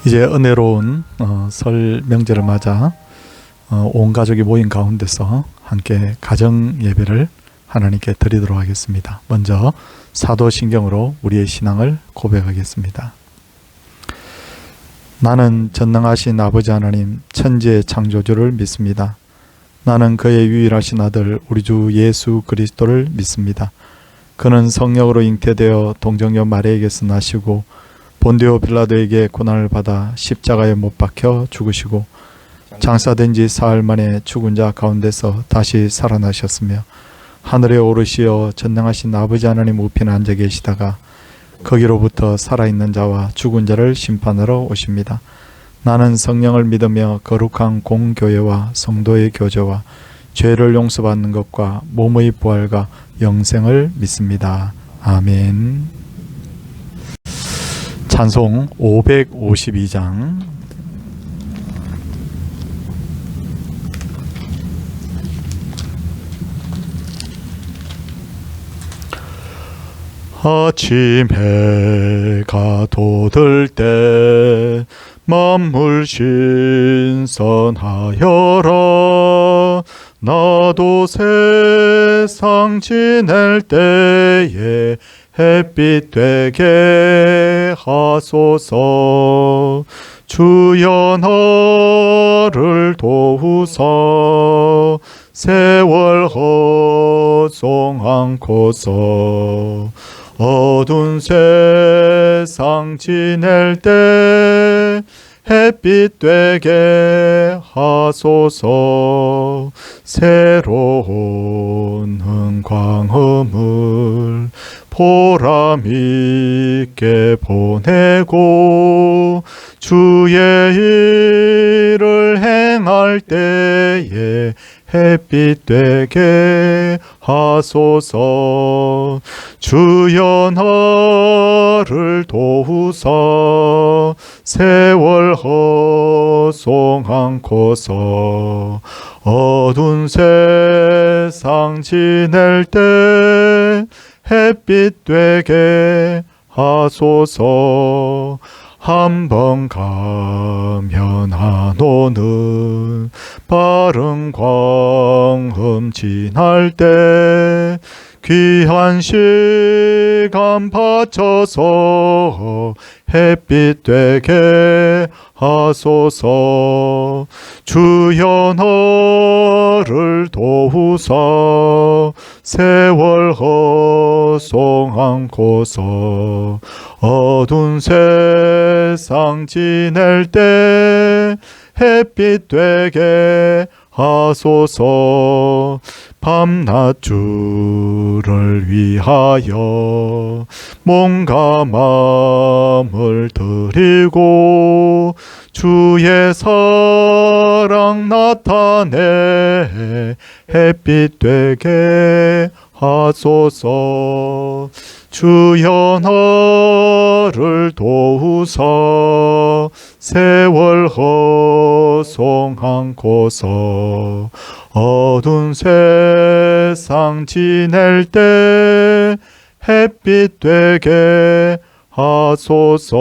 이제 은혜로운 설 명절을 맞아 온 가족이 모인 가운데서 함께 가정 예배를 하나님께 드리도록 하겠습니다. 먼저 사도신경으로 우리의 신앙을 고백하겠습니다. 나는 전능하신 아버지 하나님 천지의 창조주를 믿습니다. 나는 그의 유일하신 아들 우리 주 예수 그리스도를 믿습니다. 그는 성령으로 잉태되어 동정녀 마리아에게서 나시고 본디오 빌라도에게 고난을 받아 십자가에 못 박혀 죽으시고 장사된 지 사흘 만에 죽은 자 가운데서 다시 살아나셨으며 하늘에 오르시어 전능하신 아버지 하나님 우편에 앉아 계시다가 거기로부터 살아있는 자와 죽은 자를 심판하러 오십니다. 나는 성령을 믿으며 거룩한 공교회와 성도의 교제와 죄를 용서받는 것과 몸의 부활과 영생을 믿습니다. 아멘. 찬송 552장. 아침 해가 돋을 때 만물 신선하여라. 나도 세상 지낼 때에 햇빛 되게 하소서. 주여 나를 도우사 세월 허송 않고서 어두운 세상 지낼 때 햇빛 되게 하소서. 새로운 흥광음을 보람 있게 보내고 주의 일을 행할 때에 햇빛 되게 하소서. 주여 나를 도우사 세월 허송 않고서 어두운 세상 지낼 때 햇빛 되게 하소서. 한번 가면 안 오는 빠른 광음 지날 때 귀한 시간 바쳐서 햇빛 되게 하소서. 주여 나를 도우사 세월 허송 않고서 어두운 세상 지낼 때 햇빛 되게 하소서. 밤낮 주를 위하여 몸과 마음을 드리고 주의 사랑 나타내 햇빛 되게 하소서. 주여 나를 도우사 세월 허송 않고서 어두운 세상 지낼 때 햇빛 되게 하소서.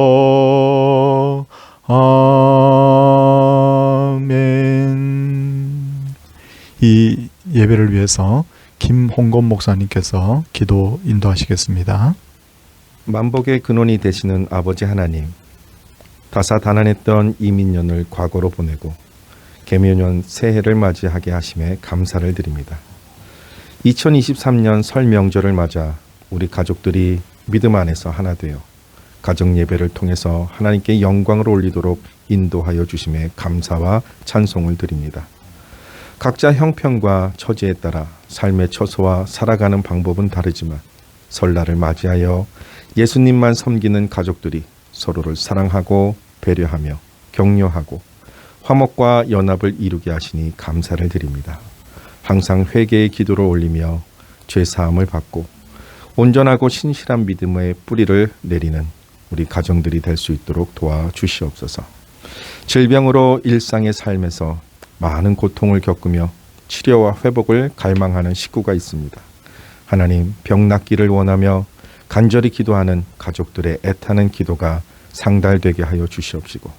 아멘. 이 예배를 위해서 김홍곤 목사님께서 기도 인도하시겠습니다. 만복의 근원이 되시는 아버지 하나님, 다사다난했던 이민년을 과거로 보내고 개묘년 새해를 맞이하게 하심에 감사를 드립니다. 2023년 설 명절을 맞아 우리 가족들이 믿음 안에서 하나 되어 가정 예배를 통해서 하나님께 영광을 올리도록 인도하여 주심에 감사와 찬송을 드립니다. 각자 형편과 처지에 따라 삶의 처소와 살아가는 방법은 다르지만 설날을 맞이하여 예수님만 섬기는 가족들이 서로를 사랑하고 배려하며 격려하고 화목과 연합을 이루게 하시니 감사를 드립니다. 항상 회개의 기도를 올리며 죄사함을 받고 온전하고 신실한 믿음의 뿌리를 내리는 우리 가정들이 될 수 있도록 도와주시옵소서. 질병으로 일상의 삶에서 많은 고통을 겪으며 치료와 회복을 갈망하는 식구가 있습니다. 하나님, 병 낫기를 원하며 간절히 기도하는 가족들의 애타는 기도가 상달되게 하여 주시옵시고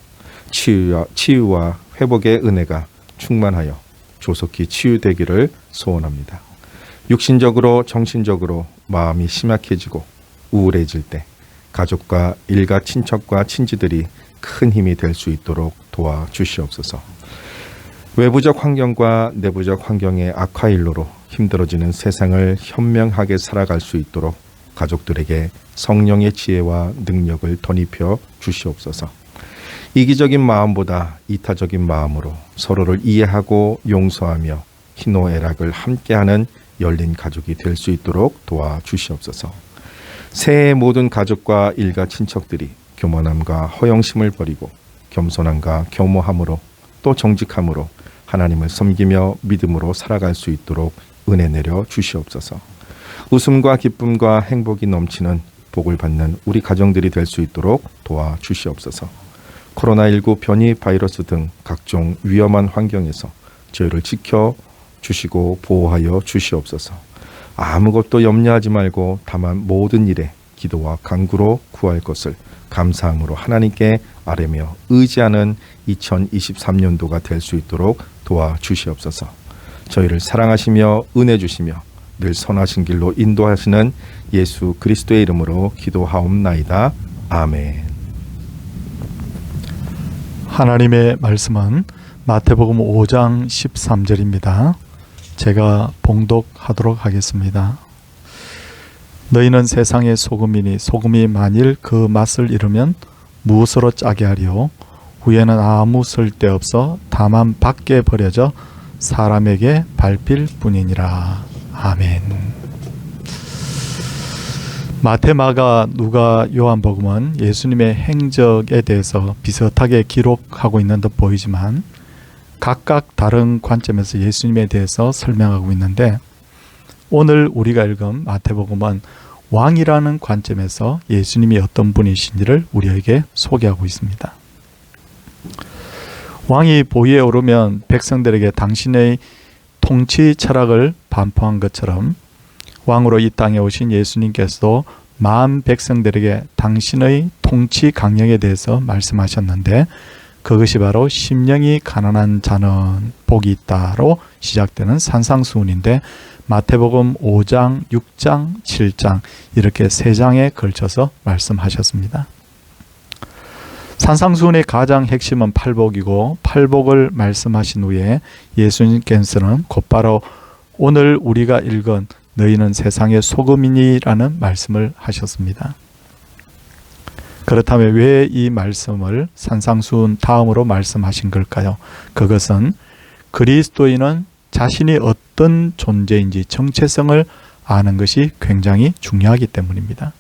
치유와 회복의 은혜가 충만하여 조속히 치유되기를 소원합니다. 육신적으로 정신적으로 마음이 심약해지고 우울해질 때 가족과 일가 친척과 친지들이 큰 힘이 될 수 있도록 도와주시옵소서. 외부적 환경과 내부적 환경의 악화일로로 힘들어지는 세상을 현명하게 살아갈 수 있도록 가족들에게 성령의 지혜와 능력을 덧입혀 주시옵소서. 이기적인 마음보다 이타적인 마음으로 서로를 이해하고 용서하며 희노애락을 함께하는 열린 가족이 될 수 있도록 도와주시옵소서. 새해 모든 가족과 일가 친척들이 교만함과 허영심을 버리고 겸손함과 겸허함으로 또 정직함으로 하나님을 섬기며 믿음으로 살아갈 수 있도록 은혜 내려 주시옵소서. 웃음과 기쁨과 행복이 넘치는 복을 받는 우리 가정들이 될 수 있도록 도와주시옵소서. 코로나19 변이 바이러스 등 각종 위험한 환경에서 저희를 지켜 주시고 보호하여 주시옵소서. 아무것도 염려하지 말고 다만 모든 일에 기도와 간구로 구할 것을 감사함으로 하나님께 아뢰며 의지하는 2023년도가 될 수 있도록 도와주시옵소서. 저희를 사랑하시며 은혜 주시며 늘 선하신 길로 인도하시는 예수 그리스도의 이름으로 기도하옵나이다. 아멘. 하나님의 말씀은 마태복음 5장 13절입니다. 제가 봉독하도록 하겠습니다. 너희는 세상의 소금이니 소금이 만일 그 맛을 잃으면 무엇으로 짜게 하리요? 후에는 아무 쓸데없어 다만 밖에 버려져 사람에게 밟힐 뿐이니라. 아멘. 마태, 마가, 누가, 요한복음은 예수님의 행적에 대해서 비슷하게 기록하고 있는 듯 보이지만 각각 다른 관점에서 예수님에 대해서 설명하고 있는데, 오늘 우리가 읽은 마태복음은 왕이라는 관점에서 예수님이 어떤 분이신지를 우리에게 소개하고 있습니다. 왕이 보위에 오르면 백성들에게 당신의 통치 철학을 반포한 것처럼 왕으로 이 땅에 오신 예수님께서도 만 백성들에게 당신의 통치 강령에 대해서 말씀하셨는데, 그것이 바로 심령이 가난한 자는 복이 있다로 시작되는 산상수훈인데, 마태복음 5장, 6장, 7장 이렇게 3장에 걸쳐서 말씀하셨습니다. 산상수훈의 가장 핵심은 팔복이고, 팔복을 말씀하신 후에 예수님께서는 곧바로 오늘 우리가 읽은 너희는 세상의 소금이니라는 말씀을 하셨습니다. 그렇다면 왜 이 말씀을 산상수훈 다음으로 말씀하신 걸까요? 그것은 그리스도인은 자신이 어떤 존재인지 정체성을 아는 것이 굉장히 중요하기 때문입니다.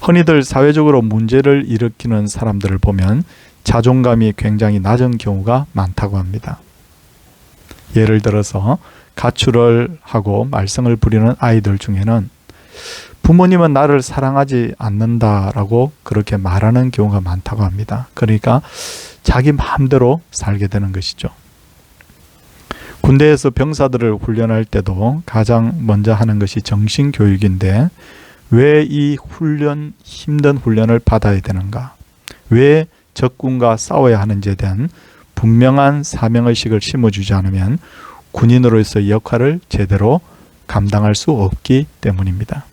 흔히들 사회적으로 문제를 일으키는 사람들을 보면 자존감이 굉장히 낮은 경우가 많다고 합니다. 예를 들어서 가출을 하고 말썽을 부리는 아이들 중에는 부모님은 나를 사랑하지 않는다라고 그렇게 말하는 경우가 많다고 합니다. 그러니까 자기 마음대로 살게 되는 것이죠. 군대에서 병사들을 훈련할 때도 가장 먼저 하는 것이 정신교육인데, 왜 이 힘든 훈련을 받아야 되는가? 왜 적군과 싸워야 하는지에 대한 분명한 사명의식을 심어주지 않으면 군인으로서의 역할을 제대로 감당할 수 없기 때문입니다.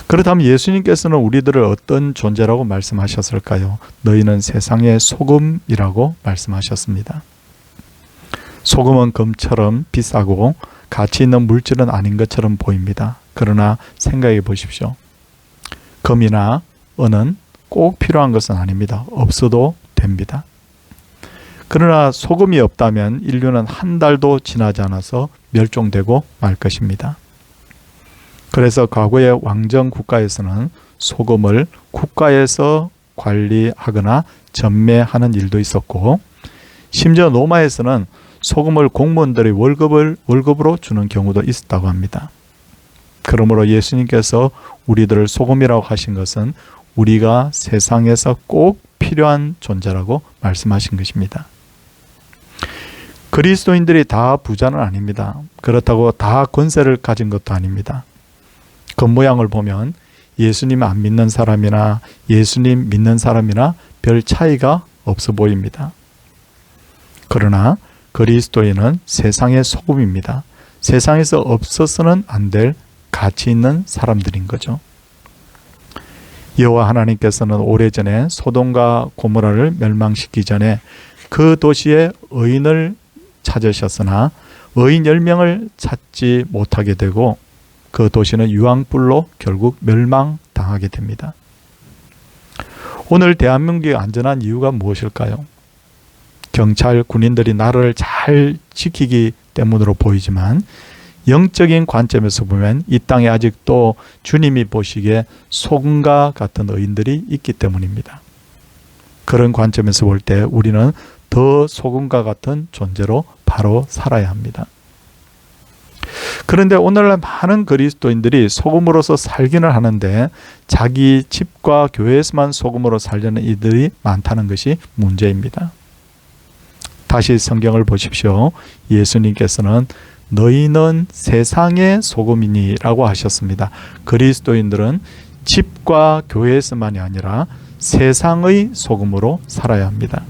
그렇다면 예수님께서는 우리들을 어떤 존재라고 말씀하셨을까요? 너희는 세상의 소금이라고 말씀하셨습니다. 소금은 금처럼 비싸고 가치 있는 물질은 아닌 것처럼 보입니다. 그러나 생각해 보십시오. 금이나 은은 꼭 필요한 것은 아닙니다. 없어도 됩니다. 그러나 소금이 없다면 인류는 한 달도 지나지 않아서 멸종되고 말 것입니다. 그래서 과거의 왕정 국가에서는 소금을 국가에서 관리하거나 전매하는 일도 있었고, 심지어 로마에서는 소금을 공무원들의 월급으로 주는 경우도 있었다고 합니다. 그러므로 예수님께서 우리들을 소금이라고 하신 것은 우리가 세상에서 꼭 필요한 존재라고 말씀하신 것입니다. 그리스도인들이 다 부자는 아닙니다. 그렇다고 다 권세를 가진 것도 아닙니다. 겉모양을 보면 예수님 안 믿는 사람이나 예수님 믿는 사람이나 별 차이가 없어 보입니다. 그러나 그리스도인은 세상의 소금입니다. 세상에서 없어서는 안 될 가치 있는 사람들인 거죠. 여호와 하나님께서는 오래전에 소돔과 고모라를 멸망시키기 전에 그 도시에 의인을 찾으셨으나 의인 10명을 찾지 못하게 되고 그 도시는 유황불로 결국 멸망당하게 됩니다. 오늘 대한민국이 안전한 이유가 무엇일까요? 경찰, 군인들이 나라를 잘 지키기 때문으로 보이지만 영적인 관점에서 보면 이 땅에 아직도 주님이 보시기에 소금과 같은 의인들이 있기 때문입니다. 그런 관점에서 볼 때 우리는 더 소금과 같은 존재로 바로 살아야 합니다. 그런데 오늘날 많은 그리스도인들이 소금으로서 살기는 하는데 자기 집과 교회에서만 소금으로 살려는 이들이 많다는 것이 문제입니다. 다시 성경을 보십시오. 예수님께서는 너희는 세상의 소금이니 라고 하셨습니다. 그리스도인들은 집과 교회에서만이 아니라 세상의 소금으로 살아야 합니다.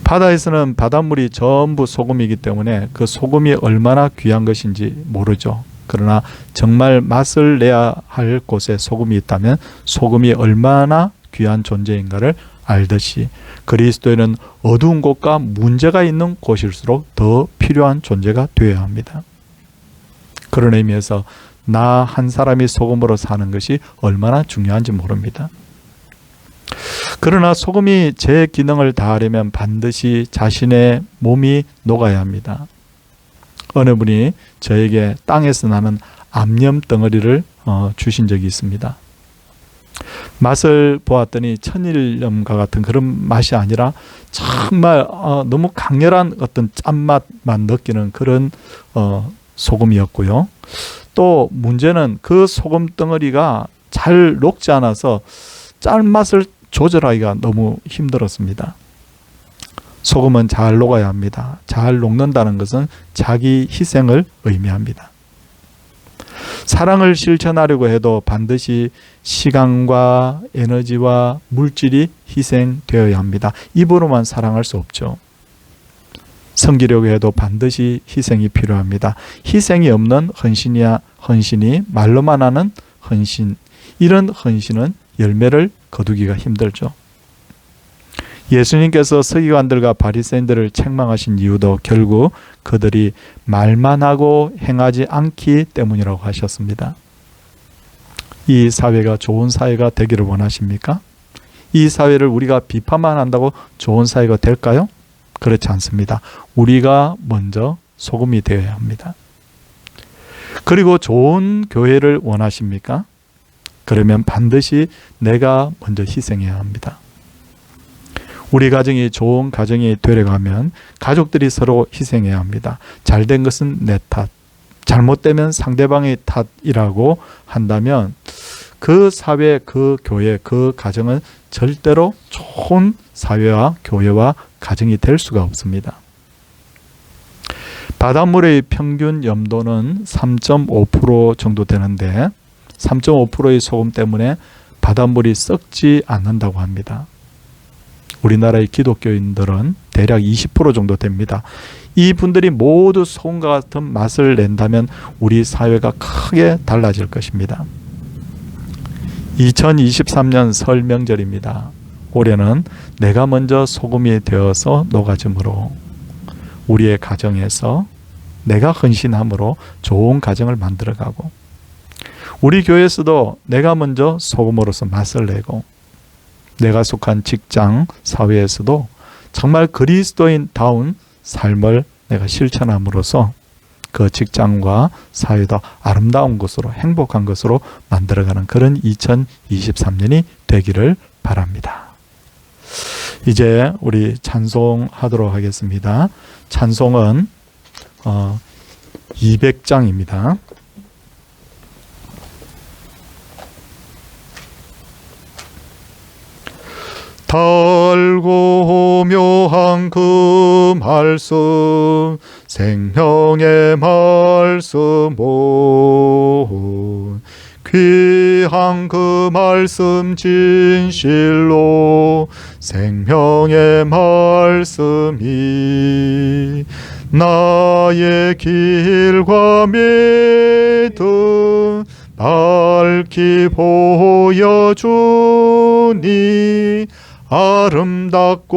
바다에서는 바닷물이 전부 소금이기 때문에 그 소금이 얼마나 귀한 것인지 모르죠. 그러나 정말 맛을 내야 할 곳에 소금이 있다면 소금이 얼마나 귀한 존재인가를 알듯이 그리스도인은 어두운 곳과 문제가 있는 곳일수록 더 필요한 존재가 되어야 합니다. 그런 의미에서 나 한 사람이 소금으로 사는 것이 얼마나 중요한지 모릅니다. 그러나 소금이 제 기능을 다하려면 반드시 자신의 몸이 녹아야 합니다. 어느 분이 저에게 땅에서 나는 암염 덩어리를 주신 적이 있습니다. 맛을 보았더니 천일염과 같은 그런 맛이 아니라 정말 너무 강렬한 어떤 짠맛만 느끼는 그런 소금이었고요. 또 문제는 그 소금 덩어리가 잘 녹지 않아서 짠맛을 조절하기가 너무 힘들었습니다. 소금은 잘 녹아야 합니다. 잘 녹는다는 것은 자기 희생을 의미합니다. 사랑을 실천하려고 해도 반드시 시간과 에너지와 물질이 희생되어야 합니다. 입으로만 사랑할 수 없죠. 섬기려고 해도 반드시 희생이 필요합니다. 희생이 없는 헌신이 말로만 하는 헌신, 이런 헌신은 열매를 거두기가 힘들죠. 예수님께서 서기관들과 바리새인들을 책망하신 이유도 결국 그들이 말만 하고 행하지 않기 때문이라고 하셨습니다. 이 사회가 좋은 사회가 되기를 원하십니까? 이 사회를 우리가 비판만 한다고 좋은 사회가 될까요? 그렇지 않습니다. 우리가 먼저 소금이 되어야 합니다. 그리고 좋은 교회를 원하십니까? 그러면 반드시 내가 먼저 희생해야 합니다. 우리 가정이 좋은 가정이 되려면 가족들이 서로 희생해야 합니다. 잘된 것은 내 탓, 잘못되면 상대방의 탓이라고 한다면 그 사회, 그 교회, 그 가정은 절대로 좋은 사회와 교회와 가정이 될 수가 없습니다. 바닷물의 평균 염도는 3.5% 정도 되는데 3.5%의 소금 때문에 바닷물이 썩지 않는다고 합니다. 우리나라의 기독교인들은 대략 20% 정도 됩니다. 이분들이 모두 소금과 같은 맛을 낸다면 우리 사회가 크게 달라질 것입니다. 2023년 설 명절입니다. 올해는 내가 먼저 소금이 되어서 녹아줌으로 우리의 가정에서 내가 헌신함으로 좋은 가정을 만들어가고 우리 교회에서도 내가 먼저 소금으로서 맛을 내고 내가 속한 직장, 사회에서도 정말 그리스도인다운 삶을 내가 실천함으로써 그 직장과 사회도 아름다운 것으로 행복한 것으로 만들어가는 그런 2023년이 되기를 바랍니다. 이제 우리 찬송하도록 하겠습니다. 찬송은 200장입니다. 달고 묘한 그 말씀 생명의 말씀 온 귀한 귀한 그 말씀 진실로 생명의 말씀이 나의 길과 믿음 밝히 보여주니 아름답고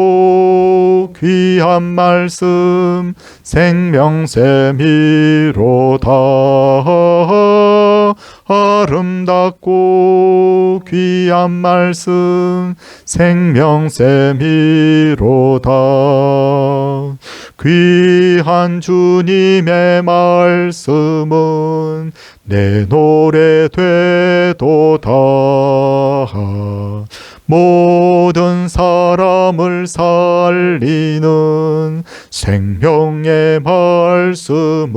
귀한 말씀 생명샘이로다. 아름답고 귀한 말씀 생명샘이로다. 귀한 주님의 말씀은 내 노래 되도다. 모든 사람을 살리는 생명의 말씀을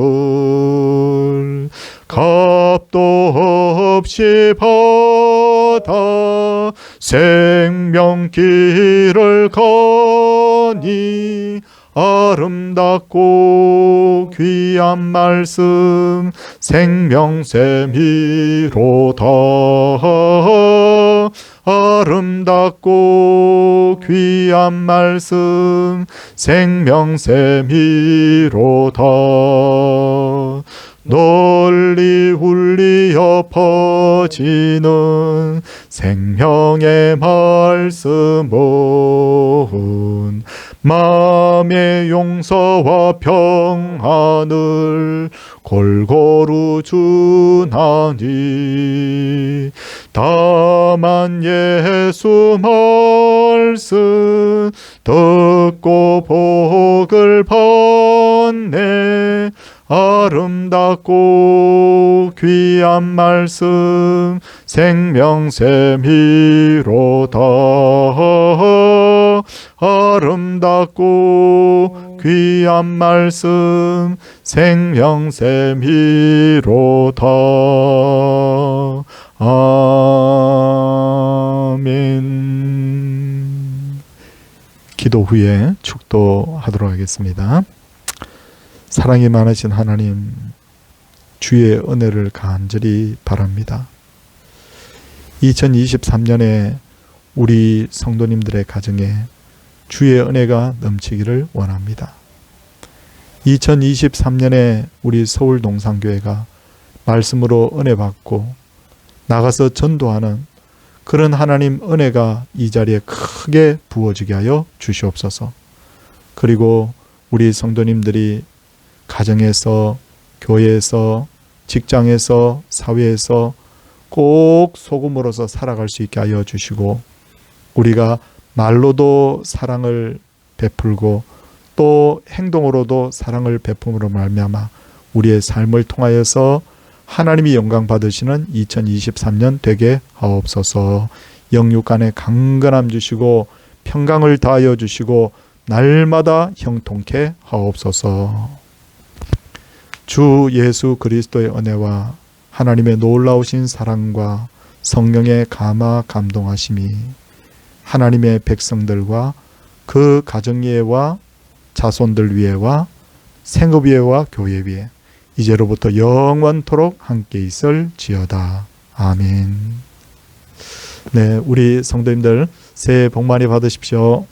값도 없이 받아 생명길을 가니 아름답고 귀한 말씀 생명샘이로다. 아름답고 귀한 말씀 생명샘이로다. 널리 울리어 퍼지는 생명의 말씀은 마음의 용서와 평안을 골고루 주나니 다만 예수 말씀 듣고 복을 받네. 아름답고 귀한 말씀 생명샘이로다. 아름답고 귀한 말씀 생명샘이로다. 아멘. 기도 후에 축도하도록 하겠습니다. 사랑이 많으신 하나님, 주의 은혜를 간절히 바랍니다. 2023년에 우리 성도님들의 가정에 주의 은혜가 넘치기를 원합니다. 2023년에 우리 서울동산교회가 말씀으로 은혜 받고 나가서 전도하는 그런 하나님 은혜가 이 자리에 크게 부어지게 하여 주시옵소서. 그리고 우리 성도님들이 가정에서, 교회에서, 직장에서, 사회에서 꼭 소금으로서 살아갈 수 있게 하여 주시고, 우리가 말로도 사랑을 베풀고 또 행동으로도 사랑을 베품으로 말미암아 우리의 삶을 통하여서 하나님이 영광 받으시는 2023년 되게 하옵소서. 영육 간에 강건함 주시고 평강을 다하여 주시고 날마다 형통케 하옵소서. 주 예수 그리스도의 은혜와 하나님의 놀라우신 사랑과 성령의 감화 감동하심이 하나님의 백성들과 그 가정 위에와 자손들 위에와 생업 위에와 교회 위에 이제로부터 영원토록 함께 있을지어다. 아멘. 네, 우리 성도님들 새해 복 많이 받으십시오.